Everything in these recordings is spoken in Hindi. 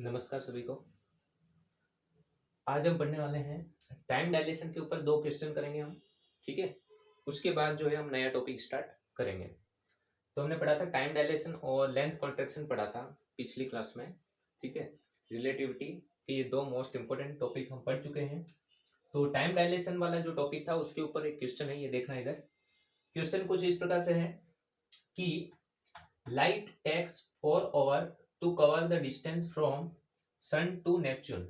नमस्कार सभी को। आज हम पढ़ने वाले हैं टाइम डायलेशन के ऊपर 2 क्वेश्चन करेंगे हम। ठीक है, उसके बाद जो है हम नया टॉपिक स्टार्ट करेंगे। तो हमने पढ़ा था टाइम डायलेशन और लेंथ कॉन्ट्रैक्शन पढ़ा था पिछली क्लास में। ठीक है, रिलेटिविटी के ये 2 मोस्ट इंपोर्टेंट टॉपिक हम पढ़ चुके हैं। तो टाइम डायलेशन वाला जो टॉपिक था उसके ऊपर एक क्वेश्चन है, ये देखना इधर। क्वेश्चन कुछ इस प्रकार से है कि light takes 4 hour to cover the distance from sun to Neptune.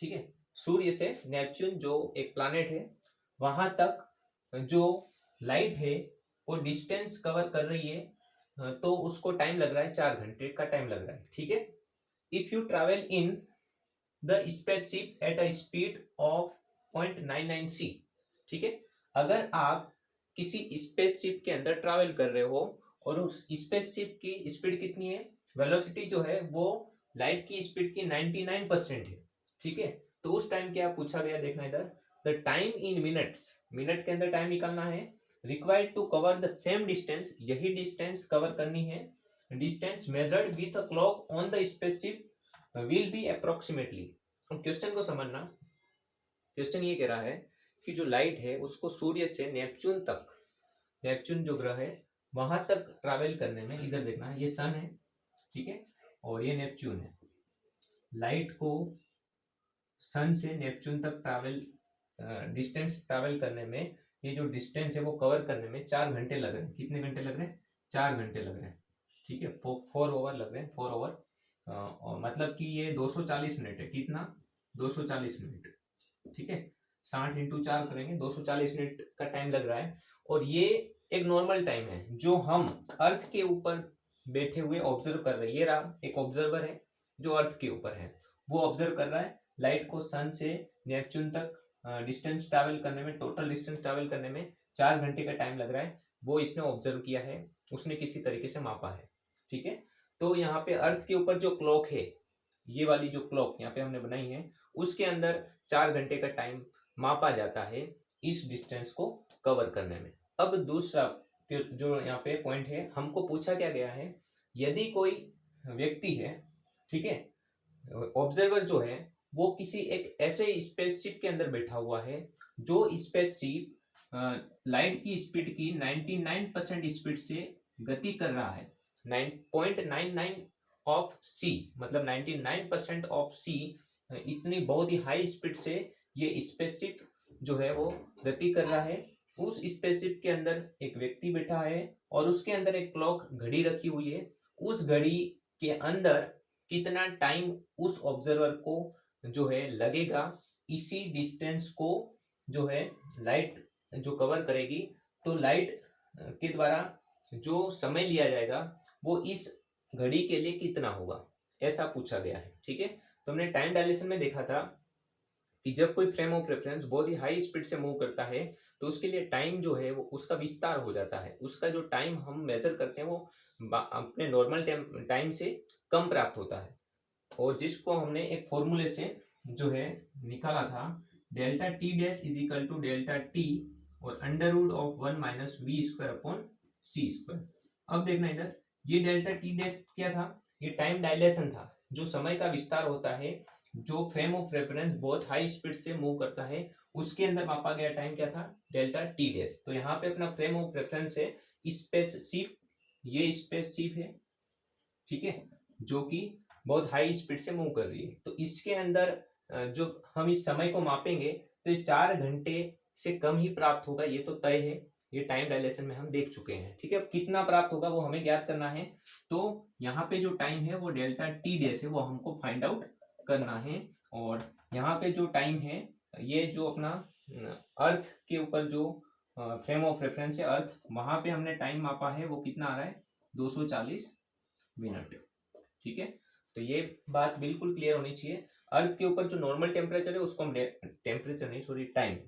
ठीक है, सूर्य से नेपच्यून जो एक प्लैनेट है वहां तक जो लाइट है वो डिस्टेंस कवर कर रही है, तो उसको टाइम लग रहा है 4 घंटे का टाइम लग रहा है। ठीक है, if you travel in the spaceship at a speed of 0.99 c। ठीक है, अगर आप किसी स्पेसशिप के अंदर ट्रैवल कर रहे हो और उस स्पेसशिप की स्पीड कितनी है, वेलोसिटी जो है वो लाइट की स्पीड की 99% है। ठीक है, तो उस टाइम क्या पूछा गया, देखना इधर। The time in minutes, minute के अंदर टाइम निकालना है, required to cover the same distance, यही डिस्टेंस कवर करनी है, distance measured with a clock on the spaceship will be approximately. Question को समझना, क्वेश्चन ये कह रहा है कि जो लाइट है उसको सूर्य से नेपच्यून तक, नेपच्यून जो ग्रह है वहां तक ट्रैवल करने में, इधर देखना ये सन है, ठीक है, और ये नेपच्यून है। लाइट को सन से नेपच्यून तक ट्रैवल डिस्टेंस ट्रैवल करने में, ये जो डिस्टेंस है वो कवर करने में 4 घंटे लग रहे हैं। कितने घंटे लग रहे हैं? 4 घंटे लग रहे हैं। ठीक है, 4 ओवर लग रहे हैं, 4 ओवर, और मतलब कि ये 240 मिनट है। कितना? 240 मिनट। ठीक है, 60 × 4 करेंगे, 240 मिनट का टाइम लग रहा है। और ये एक नॉर्मल टाइम है जो हम अर्थ के ऊपर बैठे हुए ऑब्जर्व कर रहे हैं। ये रहा एक ऑब्जर्वर है जो अर्थ के ऊपर है, वो ऑब्जर्व कर रहा है लाइट को सन से नेपच्यून तक डिस्टेंस ट्रैवल करने में, टोटल डिस्टेंस ट्रैवल करने में 4 घंटे का टाइम लग रहा है। वो इसने ऑब्जर्व किया है, उसने किसी तरीके से मापा है। ठीक है, तो यहाँ पे अर्थ के ऊपर जो क्लॉक है, ये वाली जो क्लॉक यहाँ पे हमने बनाई है, उसके अंदर 4 घंटे का टाइम मापा जाता है इस डिस्टेंस को कवर करने में। अब दूसरा जो यहाँ पे पॉइंट है, हमको पूछा क्या गया है, यदि कोई व्यक्ति है, ठीक है, ऑब्जर्वर जो है वो किसी एक ऐसे स्पेसशिप के अंदर बैठा हुआ है जो स्पेसशिप लाइट की स्पीड की 99% स्पीड से गति कर रहा है। 9.99 ऑफ सी, मतलब 99% ऑफ सी, इतनी बहुत ही हाई स्पीड से ये स्पेसशिप जो है वो गति कर रहा है। उस स्पेसशिप के अंदर एक व्यक्ति बैठा है और उसके अंदर एक क्लॉक, घड़ी रखी हुई है। उस घड़ी के अंदर कितना टाइम उस ऑब्जर्वर को जो है लगेगा इसी डिस्टेंस को जो है लाइट जो कवर करेगी, तो लाइट के द्वारा जो समय लिया जाएगा वो इस घड़ी के लिए कितना होगा, ऐसा पूछा गया है। ठीक है, तो हमने टाइम डायलेशन में देखा था कि जब कोई फ्रेम ऑफ रेफरेंस बहुत ही हाई स्पीड से मूव करता है तो उसके लिए टाइम जो है वो उसका विस्तार हो जाता है। उसका जो टाइम हम मेजर करते हैं वो अपने नॉर्मल टाइम से कम प्राप्त होता है, और जिसको हमने एक फॉर्मूले से जो है निकाला था, delta T dash is equal to delta T और under root of 1 minus v square upon c square. अब देखना इधर, ये डेल्टा टी डैश क्या था? ये टाइम डायलेशन था, जो समय का विस्तार होता है। जो फ्रेम ऑफ रेफरेंस बहुत हाई स्पीड से मूव करता है उसके अंदर मापा गया टाइम क्या था? Delta T dash. तो यहाँ पे अपना फ्रेम ऑफ रेफरेंस है स्पेसशिप, ये स्पेसशिप है, ठीक है, जो कि बहुत हाई स्पीड से मूव कर रही है। तो इसके अंदर जो हम इस समय को मापेंगे तो ये 4 घंटे से कम ही प्राप्त होगा, ये तो तय है, ये टाइम डायलेशन में हम देख चुके हैं। ठीक है, अब कितना प्राप्त होगा वो हमें ज्ञात करना है। तो यहाँ पे जो टाइम है वो डेल्टा टी डैश है, वो हमको फाइंड आउट करना है। और यहाँ पे जो टाइम है, ये जो अपना अर्थ के ऊपर जो फ्रेम ऑफ रेफरेंस है अर्थ, वहां पे हमने टाइम मापा है, वो कितना आ रहा है? 240 मिनट। ठीक है, तो ये बात बिल्कुल क्लियर होनी चाहिए। अर्थ के ऊपर जो नॉर्मल टेम्परेचर है उसको हम टेम्परेचर नहीं, सॉरी, टाइम,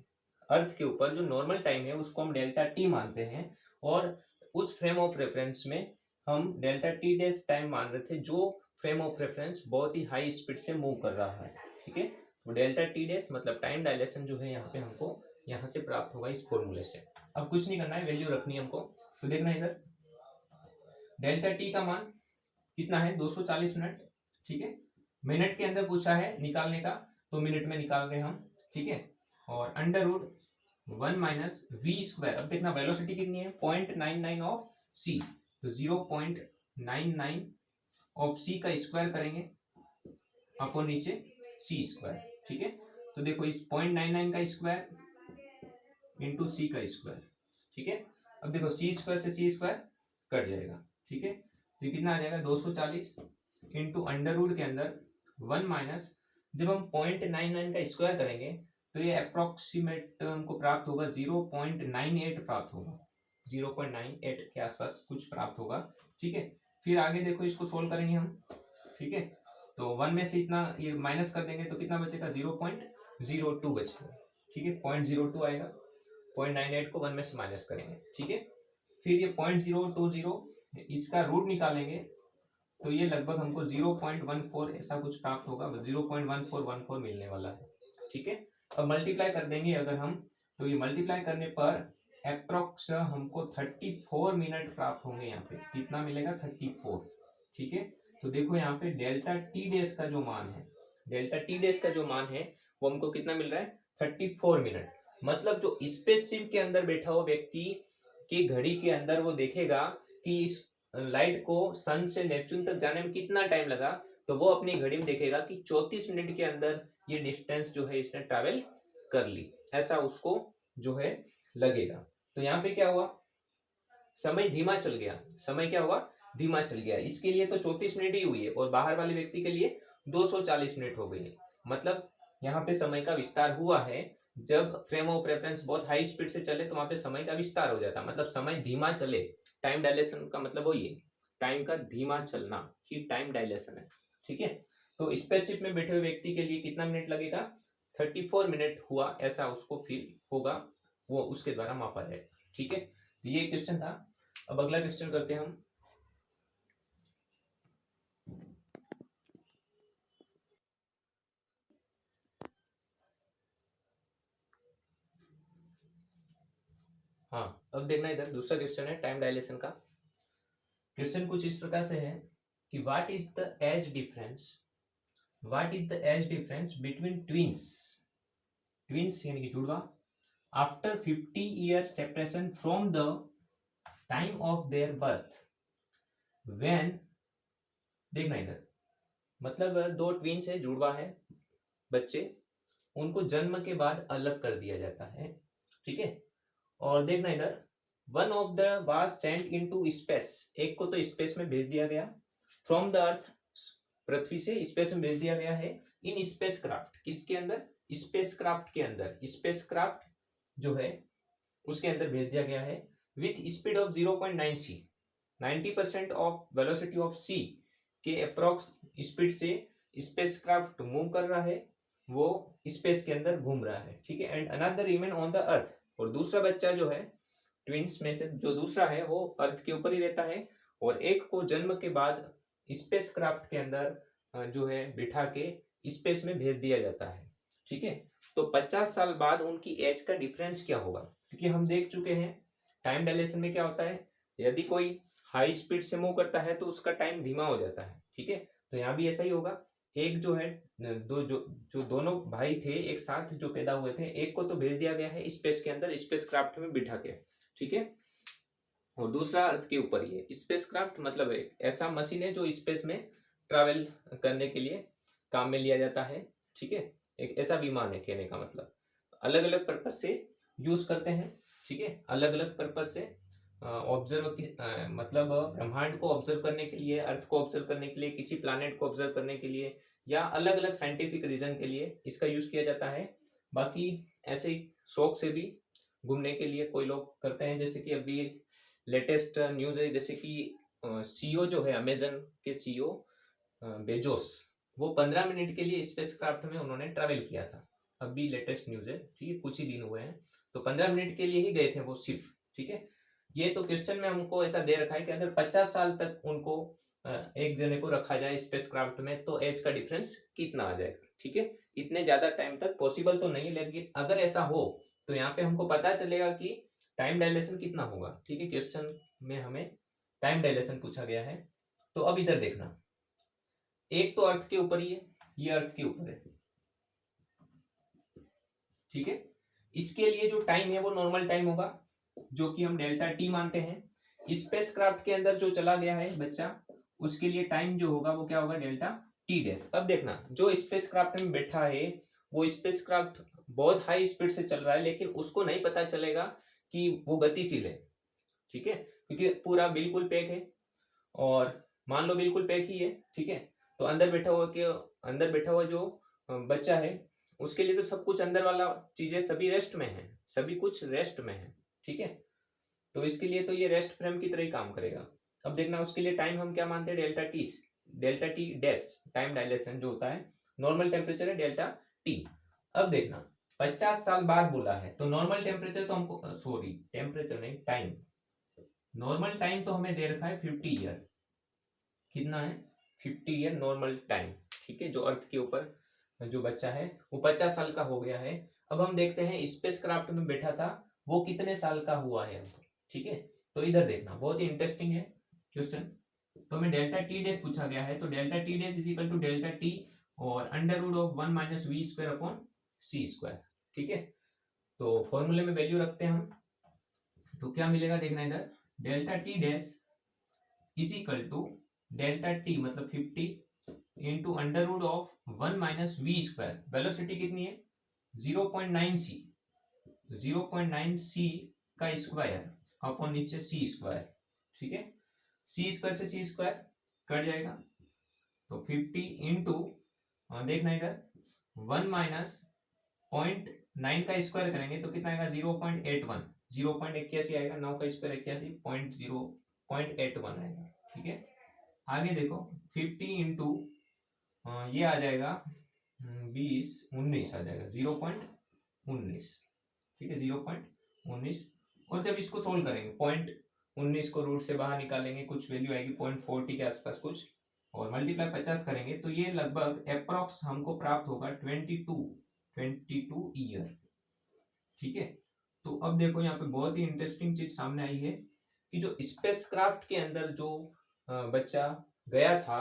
अर्थ के ऊपर जो नॉर्मल टाइम है उसको हम डेल्टा टी मानते हैं, और उस फ्रेम ऑफ रेफरेंस में हम डेल्टा टी डैश टाइम मान रहे थे जो फ्रेम ऑफ रेफरेंस बहुत ही हाई स्पीड से मूव कर रहा है। ठीक है, तो डेल्टा टी डैश मतलब टाइम डायलेशन जो है यहाँ पे हमको यहाँ से प्राप्त होगा इस फॉर्मूले से। अब कुछ नहीं करना है, वैल्यू रखनी है हमको। तो देखना इधर, डेल्टा टी का मान कितना है? 240 मिनट। ठीक है, मिनट के अंदर पूछा है निकालने का, तो मिनट में निकाल रहे हम, ठीक है। और under root 1 minus v square, अब देखना वेलोसिटी कितनी है 0.99 ऑफ सी, तो 0.99 ऑफ सी का स्क्वायर करेंगे अपॉन नीचे सी स्क्वायर, ठीक है। तो देखो इस 0.99 का स्क्वायर इंटू सी का स्क्वायर, ठीक है। अब देखो सी स्क्वायर से सी स्क्वायर कट जाएगा, ठीक है। तो कितना आ जाएगा 240 इंटू अंडर रूट के अंदर 1 माइनस, जब हम 0.99 का स्क्वायर करेंगे तो ये अप्रोक्सीमेट हमको प्राप्त होगा 0.98 प्राप्त होगा, 0.98 के आसपास कुछ प्राप्त होगा, ठीक है। फिर आगे देखो इसको सोल्व करेंगे हम, ठीक है। तो 1 में से इतना ये माइनस कर देंगे तो कितना बचेगा 0.02 बचेगा, ठीक है। 0.02 आएगा, 0.98 को 1 में से माइनस करेंगे, ठीक है। फिर ये 0.020 इसका रूट निकालेंगे तो ये लगभग हमको 0.14 ऐसा कुछ प्राप्त होगा, 0.1414 मिलने वाला है, ठीक है। अब मल्टीप्लाई कर देंगे अगर हम, तो ये मल्टीप्लाई करने पर अप्रोक्स हमको 34 मिनट प्राप्त होंगे। यहाँ पे कितना मिलेगा 34, ठीक है। तो देखो यहाँ पे डेल्टा टी डेज का जो मान है, डेल्टा टी डेज का जो मान है वो हमको कितना मिल रहा है 34 मिनट। मतलब जो स्पेसशिप के अंदर बैठा हुआ व्यक्ति की घड़ी के अंदर वो देखेगा कि इस लाइट को सन से नेपच्यून तक जाने में कितना टाइम लगा, तो वो अपनी घड़ी में देखेगा कि 34 मिनट के अंदर ये डिस्टेंस जो है इसने ट्रैवल कर ली, ऐसा उसको जो है लगेगा। तो यहाँ पे क्या हुआ, समय धीमा चल गया, समय क्या हुआ धीमा चल गया। इसके लिए तो 34 मिनट ही हुई है और बाहर वाले व्यक्ति के लिए 240 मिनट हो गई है। मतलब यहाँ पे समय का विस्तार हुआ है। जब फ्रेम ऑफ रेफरेंस बहुत हाई स्पीड से चले तो वहां पे समय का विस्तार हो जाता है, मतलब समय धीमा चले। टाइम डायलेशन का मतलब वही है, टाइम का धीमा चलना ही टाइम डायलेशन है, ठीक है। तो स्पेसशिप में बैठे हुए व्यक्ति के लिए कितना मिनट लगेगा 34 मिनट हुआ, ऐसा उसको फील होगा, वो उसके द्वारा मापा जाएगा, ठीक है। ये क्वेश्चन था। अब अगला क्वेश्चन करते हैं हम। हाँ, अब देखना इधर दूसरा क्वेश्चन है टाइम डायलेशन का। क्वेश्चन कुछ इस प्रकार से है कि what is the age difference, what is the age difference between twins, twins यानी कि जुड़वा, after 50 year separation from the time of their birth when, देखना इधर, मतलब दो ट्विंस है, जुड़वा है बच्चे, उनको जन्म के बाद अलग कर दिया जाता है, ठीक है। और देखना इधर, one of the was sent into space, एक को तो स्पेस में भेज दिया गया, फ्रॉम द अर्थ, पृथ्वी से स्पेस में भेज दिया गया है, इन स्पेस क्राफ्ट, किसके अंदर स्पेस क्राफ्ट के अंदर, स्पेस क्राफ्ट जो है उसके अंदर भेज दिया गया है with speed of 0.9 C, 90% of velocity of C के अप्रोक्स स्पीड से स्पेस क्राफ्ट मूव कर रहा है, वो स्पेस के अंदर घूम रहा है, ठीक है। And another remain on the earth, और दूसरा बच्चा जो है ट्विंस में से जो दूसरा है वो अर्थ के ऊपर ही रहता है, और एक को जन्म के बाद स्पेस क्राफ्ट के अंदर जो है बिठा के स्पेस में भेज दिया जाता है, ठीक है। तो 50 साल बाद उनकी एज का डिफरेंस क्या होगा, क्योंकि हम देख चुके हैं टाइम डायलेशन में क्या होता है, यदि कोई हाई स्पीड से मूव करता है तो उसका टाइम धीमा हो जाता है, ठीक है। तो यहाँ भी ऐसा ही होगा, एक जो है दो जो दोनों भाई थे एक साथ जो पैदा हुए थे, एक को तो भेज दिया गया है स्पेस के अंदर स्पेस क्राफ्ट में बिठा के, ठीक है, और दूसरा अर्थ के ऊपर ही है। स्पेस क्राफ्ट मतलब एक ऐसा मशीन है जो स्पेस में ट्रैवल करने के लिए काम में लिया जाता है, ठीक है। एक ऐसा विमान है, कहने का मतलब अलग अलग पर्पज से यूज करते हैं, ठीक है, अलग अलग पर्पज से ऑब्जर्व मतलब ब्रह्मांड को ऑब्जर्व करने के लिए, अर्थ को ऑब्जर्व करने के लिए, किसी प्लानेट को ऑब्जर्व करने के लिए, या अलग अलग साइंटिफिक रीजन के लिए इसका यूज किया जाता है। बाकी ऐसे ही शौक से भी घूमने के लिए कोई लोग करते हैं, जैसे कि अभी लेटेस्ट न्यूज है, जैसे कि सीईओ जो है अमेजन के सीईओ बेजोस, वो 15 मिनट के लिए स्पेस क्राफ्ट में उन्होंने ट्रैवल किया था, अभी लेटेस्ट न्यूज है, ठीक है, कुछ ही दिन हुए हैं, तो 15 मिनट के लिए ही गए थे वो सिर्फ, ठीक है। ये तो क्वेश्चन में हमको ऐसा दे रखा है कि अगर 50 साल तक उनको एक जने को रखा जाए स्पेस क्राफ्ट में तो एज का डिफरेंस कितना आ जाएगा, ठीक है। इतने ज्यादा टाइम तक पॉसिबल तो नहीं, लेकिन अगर ऐसा हो तो यहाँ पे हमको पता चलेगा कि टाइम डायलेशन कितना होगा, ठीक है। क्वेश्चन में हमें टाइम डायलेशन पूछा गया है। तो अब इधर देखना, एक तो अर्थ के ऊपर ही है, ये अर्थ के ऊपर है, ठीक है। इसके लिए जो टाइम है वो नॉर्मल टाइम होगा, जो कि हम डेल्टा टी मानते हैं। स्पेसक्राफ्ट के अंदर जो चला गया है बच्चा, उसके लिए टाइम जो होगा वो क्या होगा, डेल्टा टी डैश। अब देखना, जो स्पेसक्राफ्ट में बैठा है वो स्पेसक्राफ्ट बहुत हाई स्पीड से चल रहा है, लेकिन उसको नहीं पता चलेगा कि वो गतिशील है, ठीक है, क्योंकि पूरा बिल्कुल पैक है। और मान लो बिल्कुल पैक ही है, ठीक है, तो अंदर बैठा हुआ जो बच्चा है उसके लिए तो सब कुछ अंदर वाला चीजें सभी रेस्ट में है, सभी कुछ रेस्ट में है, ठीक है। तो इसके लिए तो ये रेस्ट फ्रेम की तरह ही काम करेगा। अब देखना, उसके लिए टाइम हम क्या मानते हैं, delta T dash, time dilation जो होता है, नॉर्मल टेम्परेचर है डेल्टा टी। अब देखना 50 साल बाद बोला है, तो नॉर्मल टेम्परेचर तो हमको, सॉरी टेम्परेचर नहीं, टाइम, नॉर्मल टाइम तो हमें दे रखा है 50 ईयर। कितना है, 50 ईयर नॉर्मल टाइम, ठीक है। जो अर्थ के ऊपर जो बच्चा है वो 50 साल का हो गया है। अब हम देखते हैं स्पेस क्राफ्ट में बैठा था वो कितने साल का हुआ है, ठीक है। तो इधर देखना, बहुत ही इंटरेस्टिंग है क्वेश्चन। तो हमें डेल्टा टी डैश पूछा गया है, तो delta T dash is equal to delta T और under root of 1 minus v square upon c square, ठीक है। तो फॉर्मूले में वैल्यू रखते हैं हम, तो क्या मिलेगा देखना इधर, delta T dash is equal to delta t मतलब 50 into under root of 1 minus v square, velocity कितनी है 0.9 सी, 0.9 सी का स्क्वायर अपॉन नीचे सी स्क्वायर, ठीक है। सी स्क्वायर से सी स्क्वायर कट जाएगा, तो 50 इंटू देखना इधर 1 माइनस 0.9 का स्क्वायर करेंगे तो कितना आएगा 0.81, 0.81 आएगा, 9 का स्क्वायर 81, 0.81 आएगा, ठीक है। आगे देखो 50 इंटू ये आ जाएगा 19 आ जाएगा, 0.19, ठीक है, 0.19। और जब इसको सोल्व करेंगे 0.19 को रूट से बाहर निकालेंगे, कुछ वैल्यू आएगी 0.40 के आसपास कुछ, और मल्टीप्लाई 50 करेंगे तो ये लगभग अप्रोक्स हमको प्राप्त होगा 22 ईयर, ठीक है। तो अब देखो यहाँ पे बहुत ही इंटरेस्टिंग चीज सामने आई है कि जो स्पेसक्राफ्ट के अंदर जो बच्चा गया था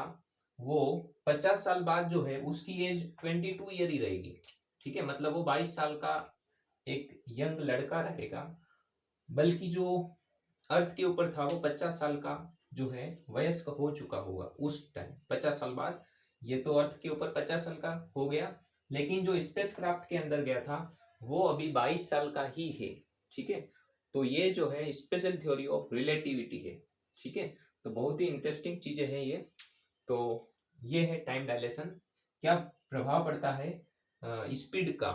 वो 50 साल बाद जो है उसकी एज 22 ईयर ही रहेगी, ठीक है। मतलब वो 22 साल का एक यंग लड़का रहेगा, बल्कि जो अर्थ के ऊपर था वो 50 साल का जो है वयस्क हो चुका होगा उस टाइम, 50 साल बाद। ये तो अर्थ के ऊपर 50 साल का हो गया, लेकिन जो स्पेसक्राफ्ट के अंदर गया था वो अभी 22 साल का ही है, ठीक है। तो ये जो है स्पेशल थ्योरी ऑफ रिलेटिविटी है, ठीक है। तो बहुत ही इंटरेस्टिंग चीजें हैं ये। तो ये है टाइम डायलेशन, क्या प्रभाव पड़ता है स्पीड का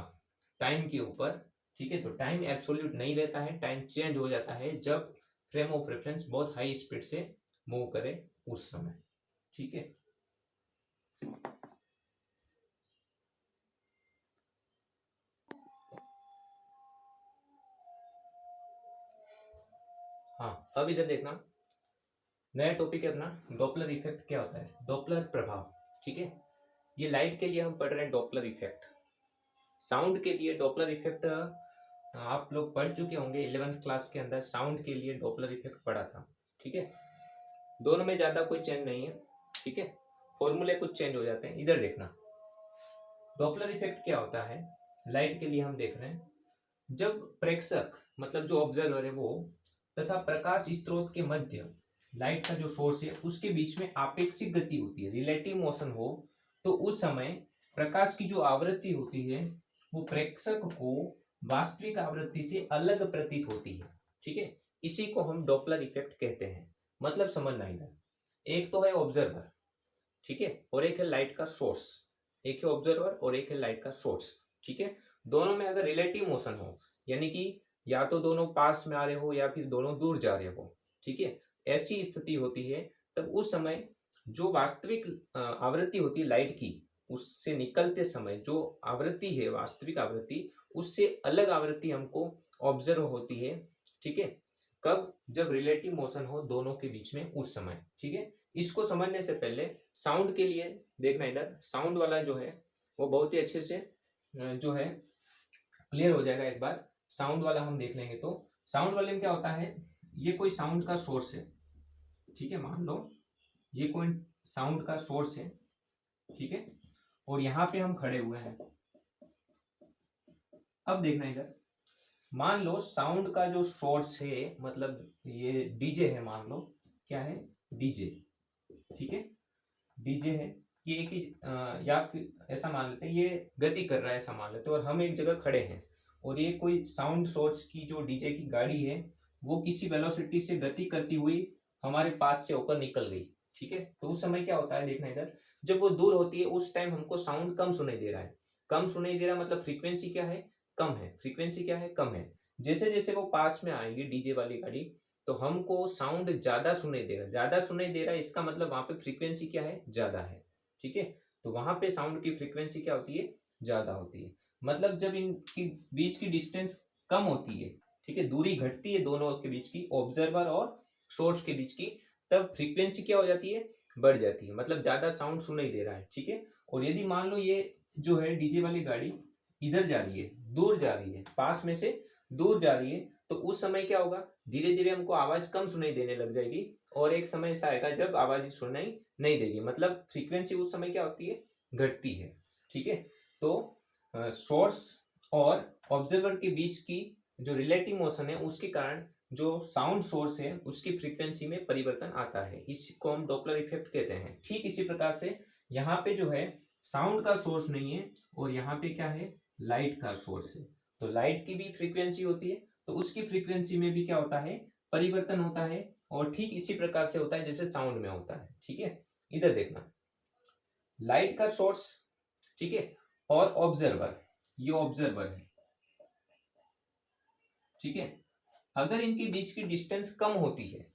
टाइम के ऊपर, ठीक है। तो टाइम एब्सोल्यूट नहीं रहता है, टाइम चेंज हो जाता है जब फ्रेम ऑफ रेफरेंस बहुत हाई स्पीड से मूव करे उस समय, ठीक है। हाँ, अब इधर देखना, नया टॉपिक है अपना, डॉपलर इफेक्ट क्या होता है, डॉपलर प्रभाव, ठीक है। ये लाइट के लिए हम पढ़ रहे हैं डॉपलर इफेक्ट, साउंड के लिए डॉपलर इफेक्ट आप लोग पढ़ चुके होंगे 11th क्लास के अंदर, साउंड के लिए डॉपलर इफेक्ट पढ़ा था, ठीक है। दोनों में ज्यादा कोई चेंज नहीं है, ठीक है, फॉर्मूले कुछ चेंज हो जाते हैं। इधर देखना, डॉपलर इफेक्ट क्या होता है, लाइट के लिए हम देख रहे हैं, जब प्रेक्षक मतलब जो ऑब्जर्वर है वो तथा प्रकाश स्रोत के मध्य लाइट का जो सोर्स है उसके बीच में आपेक्षिक गति होती है, रिलेटिव मोशन हो, तो उस समय प्रकाश की जो आवृत्ति होती है वो प्रेक्षक को वास्तविक आवृत्ति से अलग प्रतीत होती है, ठीक है। इसी को हम डॉपलर इफेक्ट कहते हैं। मतलब समझना इधर, एक तो है ऑब्जर्वर, ठीक है, और एक है लाइट का सोर्स, एक है ऑब्जर्वर और एक है लाइट का सोर्स, ठीक है। दोनों में अगर रिलेटिव मोशन हो, यानी कि या तो दोनों पास में आ रहे हो या फिर दोनों दूर जा रहे हो, ठीक है, ऐसी स्थिति होती है, तब उस समय जो वास्तविक आवृत्ति होती है लाइट की, उससे निकलते समय जो आवृत्ति है वास्तविक आवृत्ति, उससे अलग आवृत्ति हमको ऑब्जर्व होती है, ठीक है। कब, जब रिलेटिव मोशन हो दोनों के बीच में उस समय, ठीक है। इसको समझने से पहले साउंड के लिए देखना, इधर साउंड वाला जो है वो बहुत ही अच्छे से जो है क्लियर हो जाएगा एक बार, साउंड वाला हम देख लेंगे। तो साउंड वाले में क्या होता है, ये कोई साउंड का सोर्स है, ठीक है, मान लो ये कोई साउंड का सोर्स है, ठीक है, और यहाँ पे हम खड़े हुए हैं। अब देखना इधर, मान लो साउंड का जो सोर्स है, मतलब ये डीजे है, मान लो क्या है, डीजे, ठीक है, डीजे है, ये एक ही या फिर ऐसा मान लेते हैं ये गति कर रहा है, ऐसा मान लेते हैं, और हम एक जगह खड़े हैं और ये कोई साउंड सोर्स की जो डीजे की गाड़ी है वो किसी वेलोसिटी से गति करती हुई हमारे पास से होकर निकल गई, ठीक है। तो उस समय क्या होता है, देखना इधर, जब वो दूर होती है उस टाइम हमको साउंड कम सुनाई दे रहा है। कम सुनाई दे रहा मतलब फ्रीक्वेंसी क्या है, कम है, फ्रीक्वेंसी क्या है, कम है। जैसे जैसे वो पास में आएगी डीजे वाली गाड़ी तो हमको साउंड ज्यादा सुनाई देगा। ज्यादा सुनाई दे रहा है इसका मतलब वहां पे फ्रीक्वेंसी क्या है, ज्यादा है, ठीक है। तो वहां पे साउंड की फ्रीक्वेंसी क्या होती है, ज्यादा होती है। मतलब जब इनकी बीच की डिस्टेंस कम होती है, ठीक है, दूरी घटती है दोनों के बीच की, ऑब्जर्वर और सोर्स के बीच की, तब फ्रीक्वेंसी क्या हो जाती है, बढ़ जाती है, मतलब ज्यादा साउंड सुनाई दे रहा है, ठीक है। और यदि मान लो ये जो है डीजे वाली गाड़ी इधर जा रही है, दूर जा रही है, पास में से दूर जा रही है, तो उस समय क्या होगा, धीरे धीरे हमको आवाज कम सुनाई देने लग जाएगी और एक समय ऐसा आएगा जब आवाज सुनाई नहीं देगी, मतलब फ्रीक्वेंसी उस समय क्या होती है, घटती है, ठीक है। तो सोर्स और ऑब्जर्वर के बीच की जो रिलेटिव मोशन है उसके कारण जो साउंड सोर्स है उसकी फ्रीक्वेंसी में परिवर्तन आता है, इसको हम डॉपलर इफेक्ट कहते हैं। ठीक इसी प्रकार से यहाँ पे जो है साउंड का सोर्स नहीं है और यहाँ पे क्या है, लाइट का सोर्स है, तो लाइट की भी फ्रीक्वेंसी होती है, तो उसकी फ्रीक्वेंसी में भी क्या होता है, परिवर्तन होता है, और ठीक इसी प्रकार से होता है जैसे साउंड में होता है, ठीक है। इधर देखना, लाइट का सोर्स, ठीक है, और ऑब्जर्वर, ये ऑब्जर्वर है, ठीक है, अगर इनके बीच की डिस्टेंस कम होती है,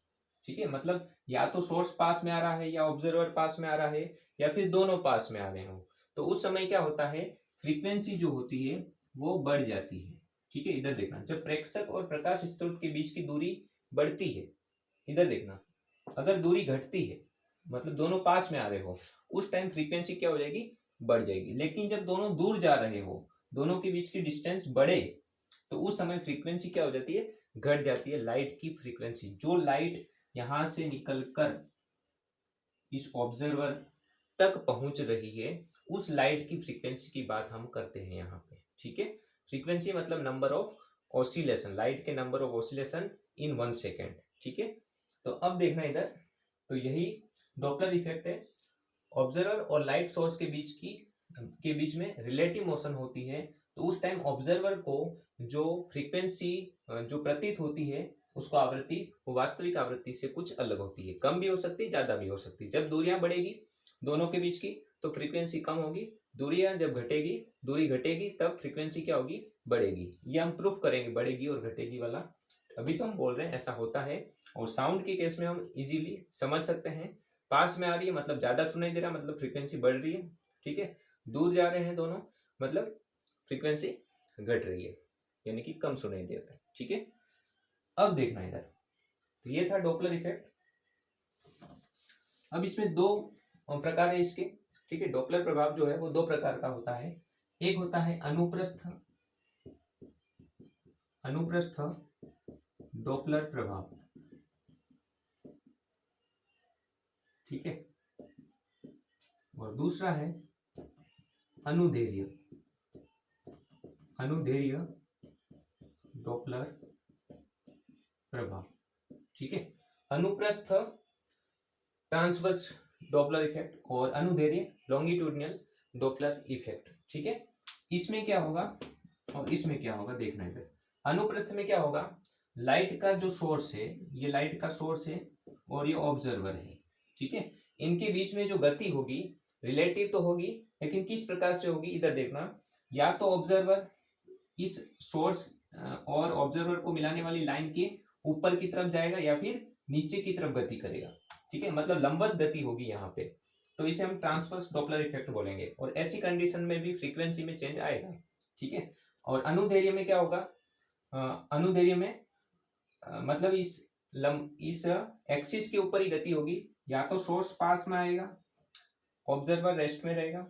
ठीक है, मतलब या तो सोर्स पास में आ रहा है या ऑब्जर्वर पास में आ रहा है या फिर दोनों पास में आ रहे हो, तो उस समय क्या होता है, फ्रीक्वेंसी जो होती है वो बढ़ जाती है, ठीक है। इधर देखना, जब प्रेक्षक और प्रकाश स्रोत के बीच की दूरी बढ़ती है, इधर देखना, अगर दूरी घटती है मतलब दोनों पास में आ रहे हो उस टाइम फ्रीक्वेंसी क्या हो जाएगी, बढ़ जाएगी। लेकिन जब दोनों दूर जा रहे हो, दोनों के बीच की डिस्टेंस बढ़े, तो उस समय फ्रीक्वेंसी क्या हो जाती है, घट जाती है। लाइट की फ्रीक्वेंसी, जो लाइट यहां से निकलकर इस ऑब्जर्वर तक पहुंच रही है उस लाइट की फ्रीक्वेंसी की बात हम करते हैं यहाँ पे, ठीक है। फ्रीक्वेंसी मतलब नंबर ऑफ ऑसिलेशन, लाइट के number of oscillation in 1 second, ठीक है। तो अब देखना इधर, तो यही डॉपलर इफेक्ट है। ऑब्जर्वर और लाइट सोर्स के बीच में रिलेटिव मोशन होती है, तो उस टाइम ऑब्जर्वर को जो फ्रीक्वेंसी जो प्रतीत होती है उसको आवृत्ति, वो वास्तविक आवृत्ति से कुछ अलग होती है, कम भी हो सकती है, ज्यादा भी हो सकती है। जब दूरियां बढ़ेगी दोनों के बीच की तो फ्रीक्वेंसी कम होगी, दूरियां जब घटेगी, दूरी घटेगी तब फ्रीक्वेंसी क्या होगी, बढ़ेगी। ये हम प्रूफ करेंगे बढ़ेगी और घटेगी वाला, अभी तो हम बोल रहे हैं ऐसा होता है। और साउंड के केस में हम इजीली समझ सकते हैं, पास में आ रही है मतलब ज्यादा सुनाई दे रहा है मतलब फ्रीक्वेंसी बढ़ रही है, ठीक है। दूर जा रहे हैं दोनों मतलब फ्रीक्वेंसी घट रही है, यानी कि कम सुनाई दे रहा है, ठीक है। अब देखना इधर, तो ये था डॉपलर इफेक्ट। अब इसमें दो प्रकार है इसके, ठीक है। डॉपलर प्रभाव जो है वो दो प्रकार का होता है, एक होता है अनुप्रस्थ डॉपलर प्रभाव, ठीक है, और दूसरा है अनुदैर्ध्य डॉपलर प्रभाव, ठीक है। अनुप्रस्थ ट्रांसवर्स डॉपलर इफेक्ट और अनुदैर्ध्य लॉन्गिट्यूडिनल डॉपलर इफेक्ट, ठीक है। इसमें क्या होगा और इसमें क्या होगा देखना इधर। अनुप्रस्थ में क्या होगा, लाइट का जो सोर्स है, ये लाइट का सोर्स है और ये ऑब्जर्वर है, ठीक है। इनके बीच में जो गति होगी रिलेटिव तो होगी, लेकिन किस प्रकार से होगी, इधर देखना, या तो ऑब्जर्वर इस सोर्स और ऑब्जर्वर को मिलाने वाली लाइन के ऊपर की तरफ जाएगा या फिर नीचे की तरफ गति करेगा, ठीक है, मतलब लंबवत गति होगी यहाँ पे, तो इसे हम ट्रांसवर्स डॉपलर इफेक्ट बोलेंगे। और ऐसी कंडीशन में भी फ्रीक्वेंसी में चेंज आएगा, ठीक है। और अनुदैर्ध्य में क्या होगा, अनुदैर्ध्य में मतलब इस एक्सिस के ऊपर ही गति होगी, या तो सोर्स पास में आएगा ऑब्जर्वर रेस्ट में रहेगा,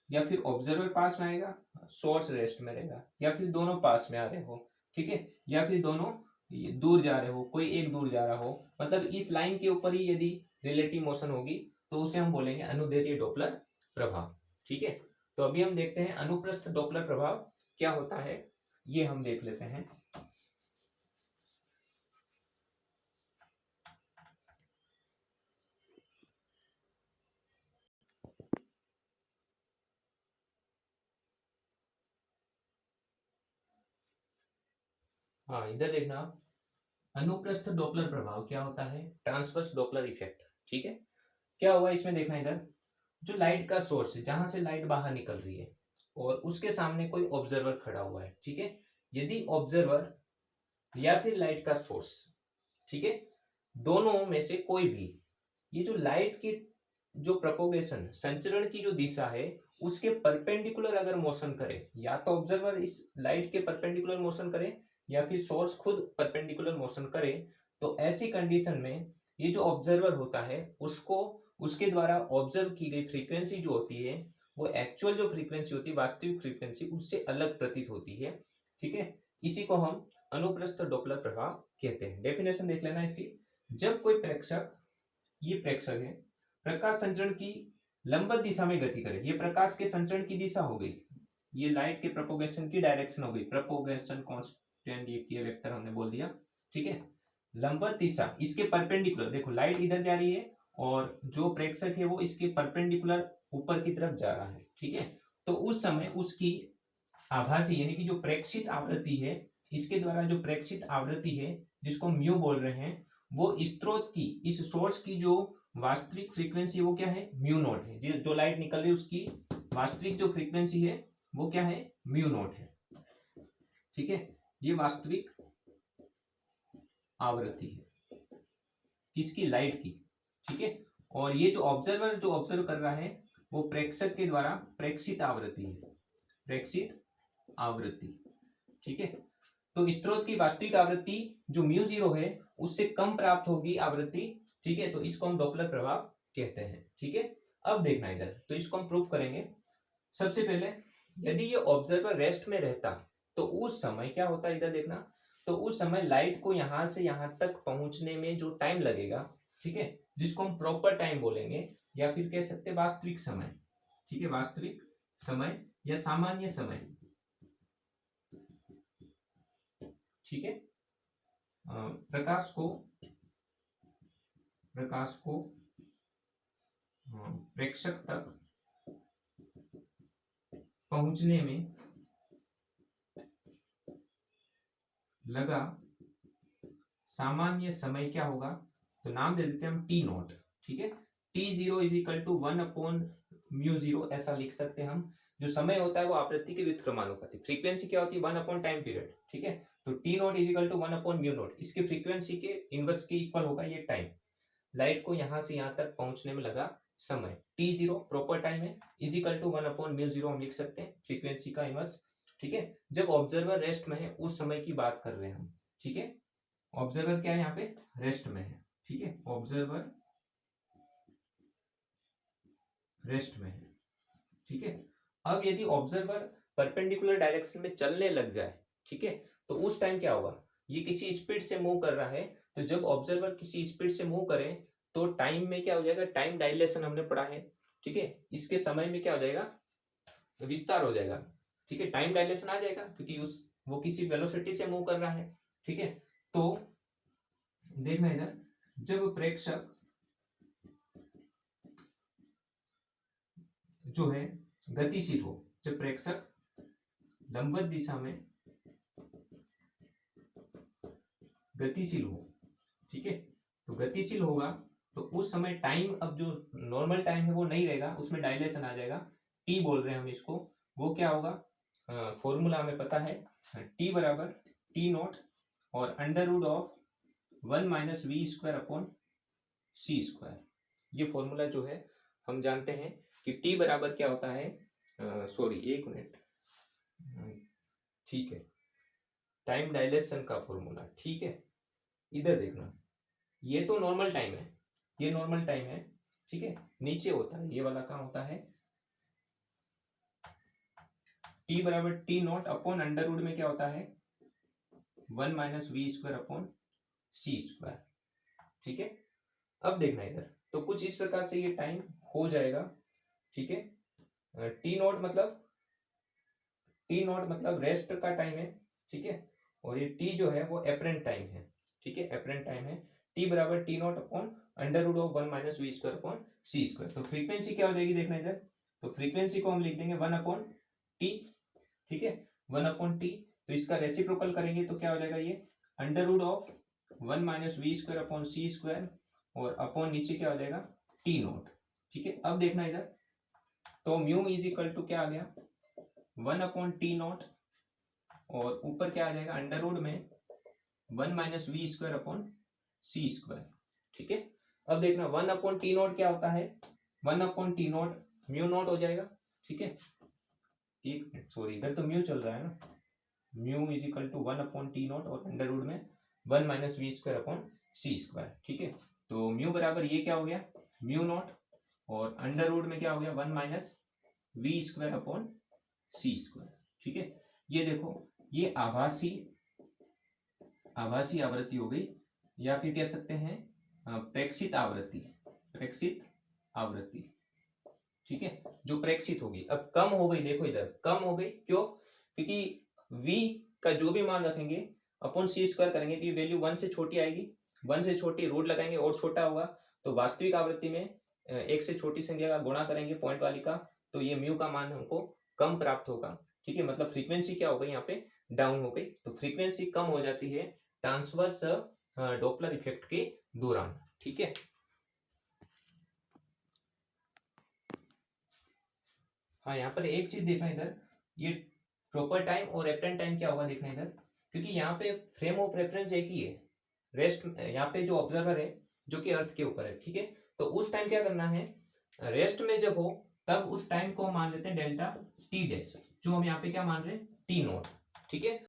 या फिर ऑब्जर्वर पास में आएगा सोर्स रेस्ट में रहेगा, या फिर दोनों पास में आ रहे हो, ठीक है, या फिर दोनों दूर जा रहे हो, कोई एक दूर जा रहा हो, मतलब इस लाइन के ऊपर ही यदि रिलेटिव मोशन होगी तो उसे हम बोलेंगे अनुदैर्ध्य डॉपलर प्रभाव, ठीक है। तो अभी हम देखते हैं अनुप्रस्थ डॉपलर प्रभाव क्या होता है, ये हम देख लेते हैं। हाँ, इधर देखना आप, अनुप्रस्थ डॉपलर प्रभाव क्या होता है, ट्रांसवर्स डॉपलर इफेक्ट। ठीक है, क्या हुआ इसमें देखना, इधर जो लाइट का सोर्स है, जहां से लाइट बाहर निकल रही है और उसके सामने कोई ऑब्जर्वर खड़ा हुआ है। ठीक है, यदि ऑब्जर्वर या फिर लाइट का सोर्स, ठीक है, दोनों में से कोई भी ये जो लाइट की जो प्रोपोगेशन, संचरण की जो दिशा है, उसके परपेंडिकुलर अगर मोशन करे, या तो ऑब्जर्वर इस लाइट के परपेंडिकुलर मोशन करे या फिर सोर्स खुद परपेंडिकुलर मोशन करे, तो ऐसी कंडीशन में ये जो ऑब्जर्वर होता है उसको उसके द्वारा ऑब्जर्व की गई फ्रीक्वेंसी जो होती है, वो एक्चुअल जो फ्रीक्वेंसी होती है, वास्तविक फ्रीक्वेंसी, उससे अलग प्रतीत होती है। ठीक है, इसी को हम अनुप्रस्थ डॉपलर प्रभाव कहते हैं। डेफिनेशन देख लेना इसकी। जब कोई प्रेक्षक, ये प्रेक्षक है, प्रकाश संचरण की लंबवत दिशा में गति करे, ये प्रकाश के संचरण की दिशा हो गई, ये लाइट के प्रोपोगेशन की डायरेक्शन हो गई, प्रोपोगेशन कांस्टेंट ये वेक्टर हमने बोल दिया। ठीक है, लंबवत दिशा इसके परपेंडिकुलर, देखो लाइट इधर जा रही है और जो प्रेक्षक है वो इसके परपेंडिकुलर ऊपर की तरफ जा रहा है। ठीक है, तो उस समय उसकी आभासी यानी कि जो प्रेक्षित आवृत्ति है, इसके द्वारा जो प्रेक्षित आवृत्ति है जिसको म्यू बोल रहे हैं, वो स्रोत की, इस सोर्स की जो वास्तविक फ्रीक्वेंसी वो क्या है, म्यू नॉट है। जो लाइट निकल रही है उसकी वास्तविक जो फ्रीक्वेंसी है वो क्या है, म्यू नॉट है। ठीक है, ये वास्तविक आवृत्ति है किसकी, लाइट की। ठीक है, और ये जो ऑब्जर्वर जो ऑब्जर्व कर रहा है वो प्रेक्षक के द्वारा प्रेक्षित आवृत्ति है, प्रेक्षित आवृत्ति। ठीक है, तो स्रोत की वास्तविक आवृत्ति जो म्यू जीरो है उससे कम प्राप्त होगी आवृत्ति। ठीक है, तो इसको हम डॉपलर प्रभाव कहते हैं। ठीक है, अब देखना इधर, तो इसको हम प्रूफ करेंगे। सबसे पहले यदि ये ऑब्जर्वर रेस्ट में रहता तो उस समय क्या होता है, इधर देखना, तो उस समय लाइट को यहां से यहां तक पहुंचने में जो टाइम लगेगा, ठीक है, जिसको हम प्रॉपर टाइम बोलेंगे या फिर कह सकते हैं वास्तविक समय। ठीक है, वास्तविक समय या सामान्य समय। ठीक है, प्रकाश को प्रेक्षक तक पहुंचने में लगा सामान्य समय क्या होगा, तो नाम दे देते हैं हम टी नॉट। ठीक है, T zero is equal to 1/म्यू जीरो, ऐसा लिख सकते हैं हम। जो समय होता है वो आवृत्ति के व्युत्क्रमानुपाती, फ्रीक्वेंसी क्या होती है 1/टाइम पीरियड। ठीक है, तो T naught is equal to 1/म्यू नॉट, इसके फ्रीक्वेंसी के इनवर्स के इक्वल होगा ये टाइम, लाइट को यहां से यहां तक पहुंचने में लगा समय। टी जीरो प्रॉपर टाइम है, इज इक्वल टू 1/म्यू जीरो हम लिख सकते हैं, फ्रीक्वेंसी का इनवर्स। ठीक है, जब ऑब्जर्वर रेस्ट में है उस समय की बात कर रहे हैं हम। ठीक है, ऑब्जर्वर क्या है यहाँ पे, रेस्ट में है। ठीक है, ऑब्जर्वर रेस्ट में है। ठीक है, अब यदि ऑब्जर्वर परपेंडिकुलर डायरेक्शन में चलने लग जाए, ठीक है, तो उस टाइम क्या होगा, ये किसी स्पीड से मूव कर रहा है, तो जब ऑब्जर्वर किसी स्पीड से मूव करे तो टाइम में क्या हो जाएगा, टाइम डायलेशन हमने पढ़ा है। ठीक है, इसके समय में क्या हो जाएगा, विस्तार हो जाएगा। ठीक है, टाइम डायलेशन आ जाएगा क्योंकि वो किसी वेलोसिटी से मूव कर रहा है। ठीक है, तो देखना इधर, जब प्रेक्षक जो है गतिशील हो, जब प्रेक्षक लंबवत दिशा में गतिशील हो, ठीक है, तो गतिशील होगा तो उस समय टाइम, अब जो नॉर्मल टाइम है वो नहीं रहेगा, उसमें डायलेशन आ जाएगा, टी बोल रहे हैं हम इसको। वो क्या होगा, फॉर्मूला हमें पता है, टी बराबर टी नॉट और √(1 - v²/c²। ये फॉर्मूला जो है हम जानते हैं कि टी बराबर क्या होता है, सॉरी एक मिनट, ठीक है, टाइम डायलेशन का फॉर्मूला। ठीक है, इधर देखना, ये तो नॉर्मल टाइम है, ये नॉर्मल टाइम है। ठीक है, नीचे होता है ये वाला कहाँ होता है, टी बराबर t not upon under root में क्या होता है 1 - v²/c²। ठीक है, अब देखना इधर, तो कुछ इस प्रकार से ये टाइम हो जाएगा। ठीक है, टी नॉट मतलब रेस्ट का टाइम है, ठीक है, और ये टी जो है वो एपरेंट टाइम है, ठीक है, एपरेंट टाइम है। टी बराबर t not upon under root of 1 minus v square upon c square. तो फ्रीक्वेंसी क्या हो जाएगी देखना इधर, तो फ्रीक्वेंसी को हम लिख देंगे 1 अपॉन टी, ठीक है, 1 अपॉन टी। तो इसका रेसिप्रोकल करेंगे तो क्या हो जाएगा, ये under root of 1 minus v square upon c square और अपॉन नीचे क्या हो जाएगा टी नॉट, ठीक है। अब देखना इधर, तो म्यू इज इक्वल टू क्या आ गया 1 अपॉन टी नॉट और ऊपर क्या आ जाएगा अंडर रूट में 1 minus v square upon c square, ठीक है। अब देखना 1 अपॉन टी नॉट क्या होता है, 1 upon t not mu naught हो जाएगा, ठीक है। एक मिनट सॉरी, इधर तो म्यू चल रहा है ना, mu is equal to 1 upon t not और अंडर रूट में 1 minus v square upon c square, ठीक है। तो म्यू बराबर ये क्या हो गया म्यू नॉट और अंडर रूट में क्या हो गया 1 minus v square upon c square, ठीक है। ये देखो ये आभासी आवृत्ति हो गई, या फिर कह सकते हैं प्रेक्षित आवृत्ति, ठीक है, जो प्रेक्षित होगी। अब कम हो गई, देखो इधर कम हो गई, क्यों, क्योंकि v का जो भी मान रखेंगे अपॉन सी स्क्वायर करेंगे तो ये वैल्यू 1 से छोटी आएगी, 1 से छोटी रूट लगाएंगे और छोटा होगा, तो वास्तविक आवृत्ति में एक से छोटी संख्या का गुणा करेंगे पॉइंट वाली का, तो ये म्यू का मान हमको कम प्राप्त होगा, ठीक है। मतलब फ्रीक्वेंसी क्या हो गई यहाँ पे डाउन हो गई, तो फ्रीक्वेंसी कम हो जाती है ट्रांसवर्स डॉपलर इफेक्ट के दौरान, ठीक है। हाँ, यहाँ पर एक चीज देखना इधर, ये प्रॉपर टाइम और एपरेंट टाइम क्या होगा देखना इधर, क्योंकि यहाँ पे फ्रेम ऑफ रेफरेंस एक ही है, रेस्ट यहाँ पे जो ऑब्जर्वर है जो कि अर्थ के ऊपर है, ठीक है। तो उस टाइम क्या करना है, रेस्ट में जब हो तब उस टाइम को मान लेते हैं डेल्टा टी डैश, जो हम यहाँ पे क्या मान रहे हैं टी नॉट, ठीक है।